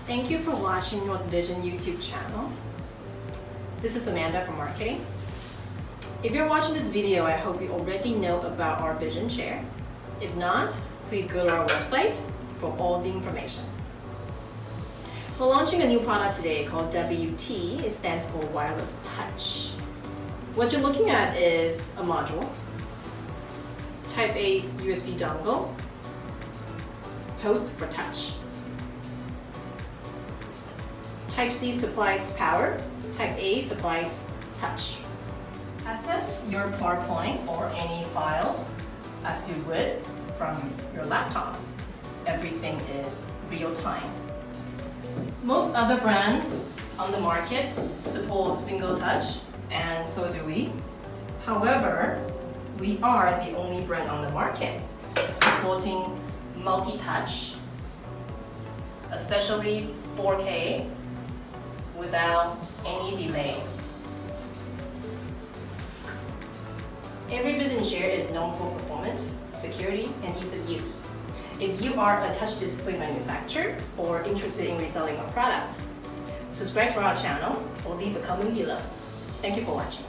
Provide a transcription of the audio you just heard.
Thank you for watching NorthVision YouTube channel. This is Amanda from marketing. If you're watching this video, I hope you already know about our VisionShare. If not, please go to our website for all the information. We're launching a new product today called WT. It stands for Wireless Touch. What you're looking at is a module, Type A USB dongle, host for touch. Type C supplies power, Type A supplies touch. Access your PowerPoint or any files as you would from your laptop. Everything is real time. Most other brands on the market support single touch, and so do we. However, we are the only brand on the market supporting multi-touch, especially 4K, without any delay. Every VisionShare is known for performance, security, and ease of use. If you are a touch display manufacturer or interested in reselling our products, subscribe to our channel or leave a comment below. Thank you for watching.